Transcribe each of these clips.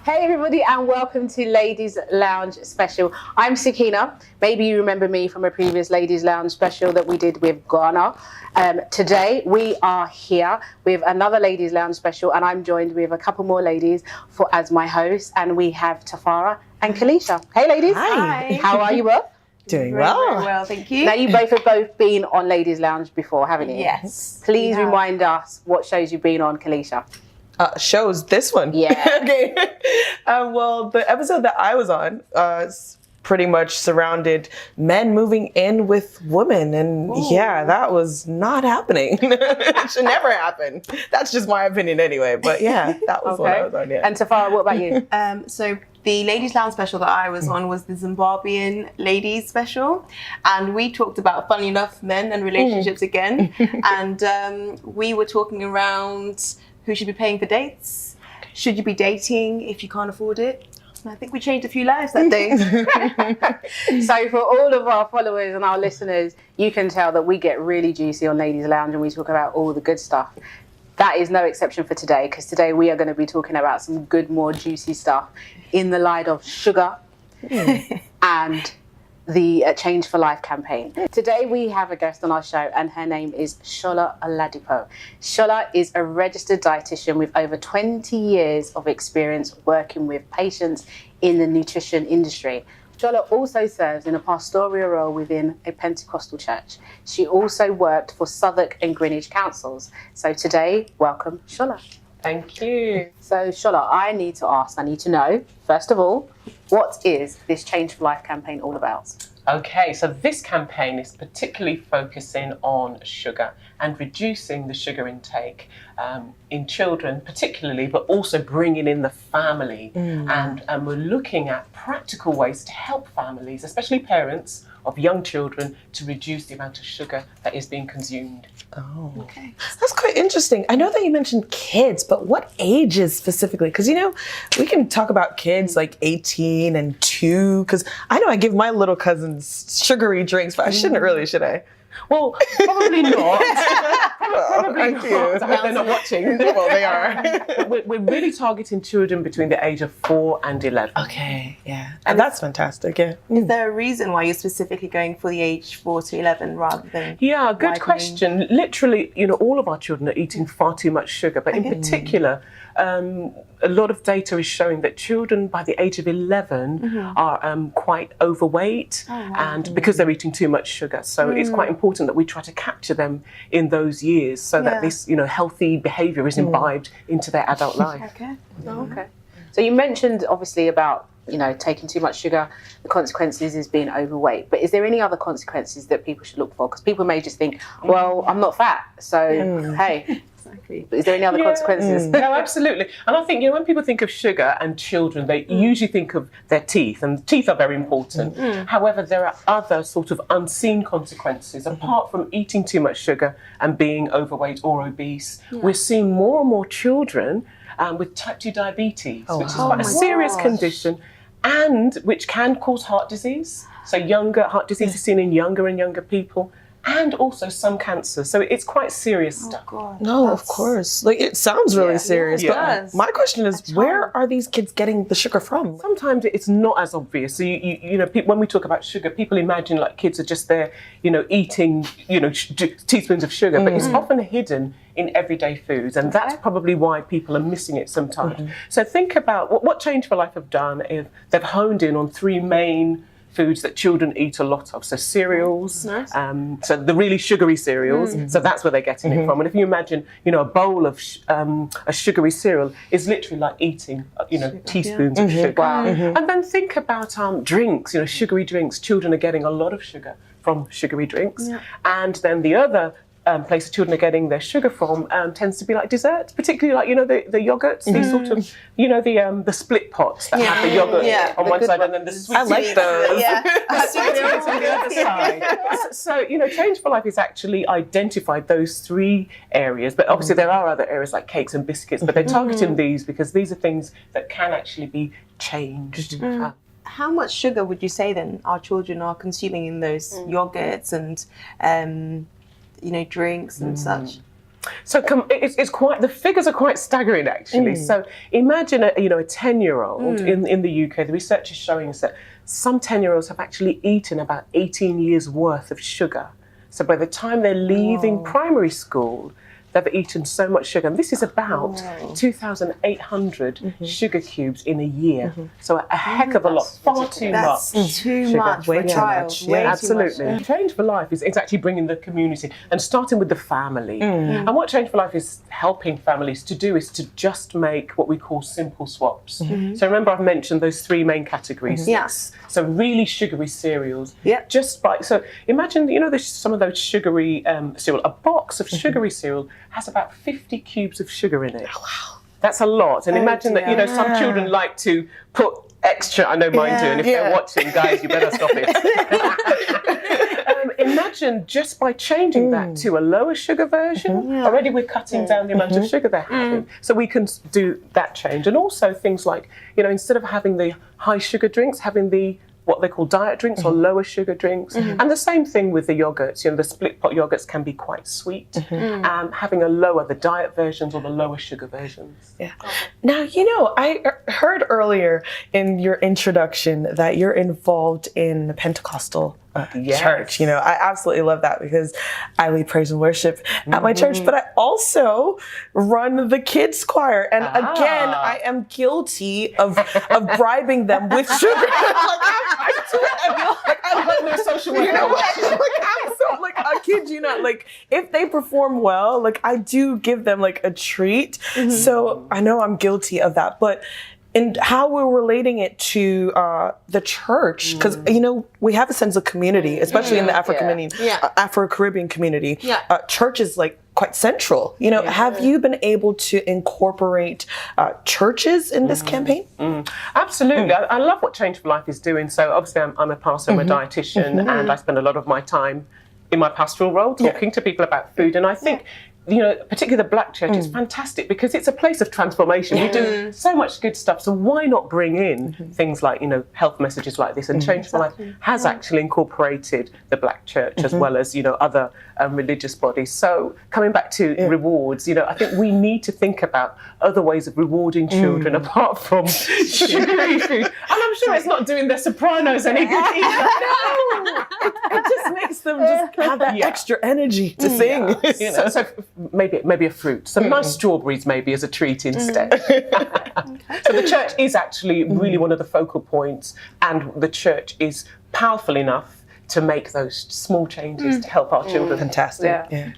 Hey everybody, and welcome to Ladies Lounge Special. I'm Sakina. Maybe you remember me from a previous Ladies Lounge special that we did with Ghana. Today we are here with another Ladies Lounge special, and I'm joined with a couple more ladies as my hosts, and we have Tafara and Kalisha. Hey ladies. Hi. How are you both? Doing Very well, thank you. Now you both have been on Ladies Lounge before, haven't you? Yes. Please remind us what shows you've been on, Kalisha. Shows this one. Yeah. Okay. Well, the episode that I was on pretty much surrounded men moving in with women. And yeah, that was not happening. It should never happen. That's just my opinion anyway. But yeah, that was what I was on. Yeah. And Tafara, what about you? So the Ladies Lounge special that I was on was the Zimbabwean Ladies special. And we talked about, funny enough, men and relationships again. And we were talking around who should be paying for dates. Should you be dating if you can't afford it? I think we changed a few lives that day. So for all of our followers and our listeners, you can tell that we get really juicy on Ladies Lounge and we talk about all the good stuff. That is no exception for today, because today we are going to be talking about some good, more juicy stuff in the light of sugar and the Change for Life campaign. Today we have a guest on our show, and her name is Shola Oladipo. Shola is a registered dietitian with over 20 years of experience working with patients in the nutrition industry. Shola also serves in a pastoral role within a Pentecostal church. She also worked for Southwark and Greenwich councils. So today, welcome Shola. Thank you. So Shola, I need to know, first of all, what is this Change for Life campaign all about? Okay, so this campaign is particularly focusing on sugar and reducing the sugar intake in children particularly, but also bringing in the family. And we're looking at practical ways to help families, especially parents of young children, to reduce the amount of sugar that is being consumed. Oh, okay. That's quite interesting. I know that you mentioned kids, but what ages specifically? Because, you know, we can talk about kids like 18 and 2, because I know I give my little cousins sugary drinks, but I shouldn't really, should I? Well, probably not. Probably not. I hope they're not watching. Well, they are. We're really targeting children between the age of 4 and 11. Okay, yeah. And that's fantastic, yeah. Is there a reason why you're specifically going for the age 4 to 11 rather than... Yeah, good question. Literally, you know, all of our children are eating far too much sugar, but in particular, a lot of data is showing that children by the age of 11 are quite overweight, and because they're eating too much sugar. So it's quite important that we try to capture them in those years so that this, you know, healthy behaviour is imbibed into their adult life. Okay. Okay. So you mentioned obviously about, you know, taking too much sugar, the consequences is being overweight. But is there any other consequences that people should look for? Because people may just think, well, I'm not fat, so hey. Exactly. But is there any other consequences? No, absolutely. And I think, you know, when people think of sugar and children, they usually think of their teeth, and teeth are very important. However, there are other sort of unseen consequences apart from eating too much sugar and being overweight or obese. We're seeing more and more children with type 2 diabetes, which is quite a serious condition, and which can cause heart disease. So heart disease is seen in younger and younger people, and also some cancer. So it's quite serious stuff. God. No, of course. Like, it sounds really serious. But my question is, where are these kids getting the sugar from? Sometimes it's not as obvious. So you know, when we talk about sugar, people imagine like kids are just there, you know, eating, you know, teaspoons of sugar, but it's often hidden in everyday foods, and that's probably why people are missing it sometimes. So think about what Change for Life have done is they've honed in on 3 main foods that children eat a lot of. So cereals, so the really sugary cereals, so that's where they're getting it from. And if you imagine, you know, a bowl of a sugary cereal is literally like eating, you know, teaspoons of sugar. And then think about drinks, you know, sugary drinks. Children are getting a lot of sugar from sugary drinks. And then the other place children are getting their sugar from tends to be like desserts, particularly like, you know, the yogurts, these sort of, you know, the split pots that have the yogurt on one side and then the sweet. I like those. On the other side. So, you know, Change for Life has actually identified those 3 areas, but obviously there are other areas like cakes and biscuits, but they're targeting these because these are things that can actually be changed. How much sugar would you say then our children are consuming in those yogurts and you know, drinks and such? It's quite, the figures are quite staggering actually. So imagine a 10-year-old in the UK. The research is showing us that some 10-year-olds have actually eaten about 18 years worth of sugar. So by the time they're leaving primary school, they've eaten so much sugar. And this is about 2,800 sugar cubes in a year. So a heck of a lot, far too much. That's too much for a child. Way Absolutely. too much. Change for Life is actually bringing the community and starting with the family. And what Change for Life is helping families to do is to just make what we call simple swaps. So remember I've mentioned those 3 main categories. Yes. So really sugary cereals. Yep. So imagine, there's some of those sugary cereal. A box of sugary cereal has about 50 cubes of sugar in it. Oh, wow. That's a lot. And imagine that, some children like to put extra, I know mine do, and if they're watching, guys, you better stop it. Imagine just by changing that to a lower sugar version, already we're cutting down the amount of sugar they're having. So we can do that change. And also things like, instead of having the high sugar drinks, having the what they call diet drinks or lower sugar drinks. And the same thing with the yogurts. The split pot yogurts can be quite sweet. Having the diet versions or the lower sugar versions. Yeah. Now, I heard earlier in your introduction that you're involved in the Pentecostal church. I absolutely love that because I lead praise and worship at my church, but I also run the kids choir. And again, I am guilty of bribing them with sugar. I'm social worker. I kid you not. If they perform well, I do give them a treat. So I know I'm guilty of that, but. And how we're relating it to the church, because we have a sense of community, especially in the Afro-Caribbean community. Church is quite central. Have you been able to incorporate churches in this campaign? Absolutely. I love what Change for Life is doing. So obviously I'm a pastor, I'm a dietitian, and I spend a lot of my time in my pastoral role talking to people about food. And I think particularly the Black church is fantastic because it's a place of transformation. We do so much good stuff. So why not bring in things like, health messages like this? And Change for Life has actually incorporated the Black church as well as, other religious bodies. So coming back to rewards, I think we need to think about other ways of rewarding children apart from sugary food. And I'm sure it's not doing their sopranos any good either. No! It just makes them just have that extra energy to sing. So maybe a fruit, some nice strawberries maybe as a treat instead. So the church is actually really one of the focal points, and the church is powerful enough to make those small changes to help our children. Fantastic. Yeah.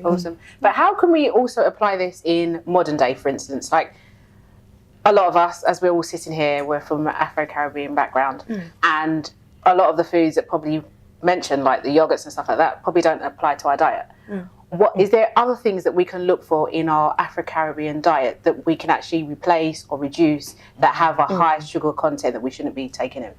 Awesome. But how can we also apply this in modern day, for instance? A lot of us, as we're all sitting here, we're from an Afro-Caribbean background, and a lot of the foods that probably mentioned, like the yogurts and stuff like that, probably don't apply to our diet. What is there other things that we can look for in our Afro-Caribbean diet that we can actually replace or reduce that have a high sugar content that we shouldn't be taking in?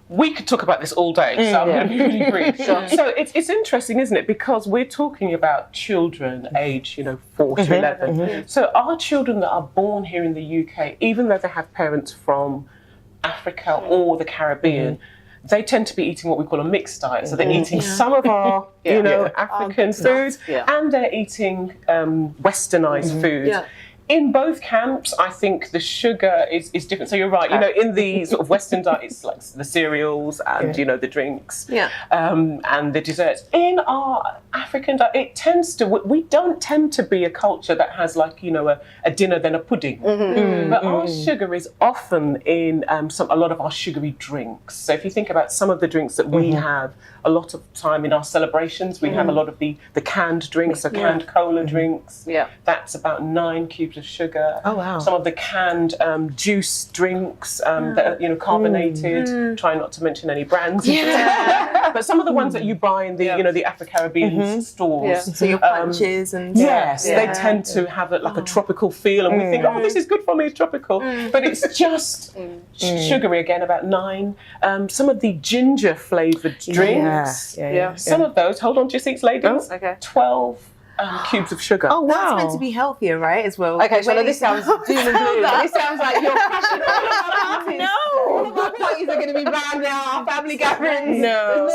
We could talk about this all day, so I'm going to be really brief. So it's interesting, isn't it? Because we're talking about children age, 4 to 11. So our children that are born here in the UK, even though they have parents from Africa or the Caribbean, they tend to be eating what we call a mixed diet. So they're eating some of our, African foods, and they're eating westernized food. In both camps, I think the sugar is different. So you're right, in the sort of Western diet, it's like the cereals and, the drinks and the desserts. In our African diet, we don't tend to be a culture that has a dinner then a pudding. But our sugar is often in a lot of our sugary drinks. So if you think about some of the drinks that we have a lot of time in our celebrations, we have a lot of the canned drinks, so canned cola drinks. That's about 9 cubes of sugar. Oh wow! Some of the canned juice drinks that are carbonated. Try not to mention any brands. But some of the ones that you buy in the the Afro-Caribbean stores. So your punches and they tend to have a tropical feel, and we think, this is good for me, it's tropical. But it's just sugary again, about 9. Some of the ginger flavoured drinks. Some of those. Hold on to your seats, ladies. 12 cubes of sugar. Oh, That's wow. meant to be healthier, right? As well. Okay, so Wait. this sounds doom and gloom. This sounds like you're crashing all of our parties. No. All of our parties are going to be banned now. Our family gatherings. No.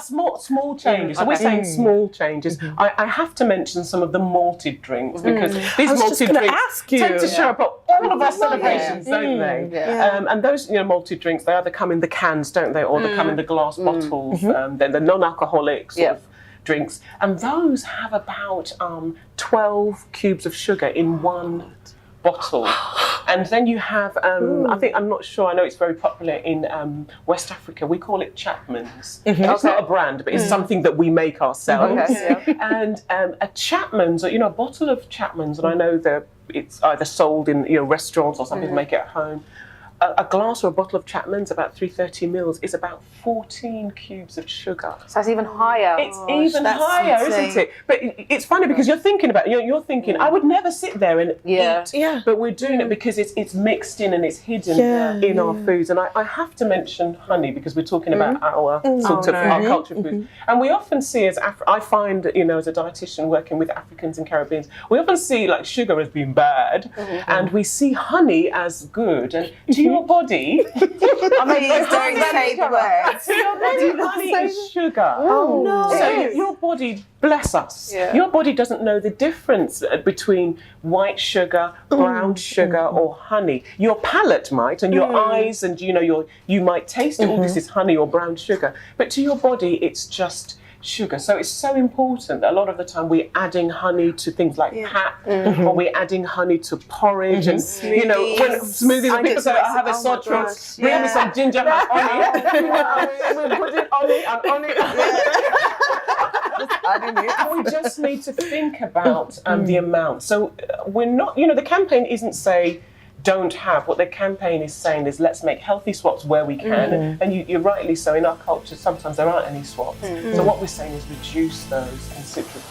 Small changes. So we're saying small changes. I have to mention some of the malted drinks because these I was just malted gonna drinks ask you. tend to show up at all of our celebrations, don't they? Yeah. And those malted drinks, they either come in the cans, don't they, or they come in the glass bottles. Then the non-alcoholic sort of drinks, and those have about 12 cubes of sugar in one bottle. And then you have, I'm not sure, I know it's very popular in West Africa, we call it Chapman's. It's not a brand, but it's something that we make ourselves. Okay, And a Chapman's, a bottle of Chapman's, and I know it's either sold in restaurants or some people make it at home. A glass or a bottle of Chapman's, about 330 mils, is about 14 cubes of sugar. So that's even higher. It's even that's higher, insane. isn't it? But it's funny because you're thinking about it. You're thinking, I would never sit there and eat. Yeah. But we're doing it because it's mixed in and it's hidden in our foods. And I have to mention honey because we're talking about our sort of our culture of food. And we often see I find, as a dietitian working with Africans and Caribbeans, we often see like sugar as being bad and we see honey as good. And to your body, Please don't say the words. to your body, honey is sugar. Oh, no. So your body, bless us, your body doesn't know the difference between white sugar, brown sugar, or honey. Your palate might, and your eyes, and you might taste it. Oh, this is honey or brown sugar. But to your body, it's just sugar. So it's so important that a lot of the time we're adding honey to things like pap, or we're adding honey to porridge, and when smoothies. And people say, I have a sore throat. Bring me some ginger and honey. We put it honey and honey. And we just need to think about the amount. So we're not, the campaign isn't say don't have. What the campaign is saying is let's make healthy swaps where we can. And you're rightly so, in our culture, sometimes there aren't any swaps. So what we're saying is reduce those considerably.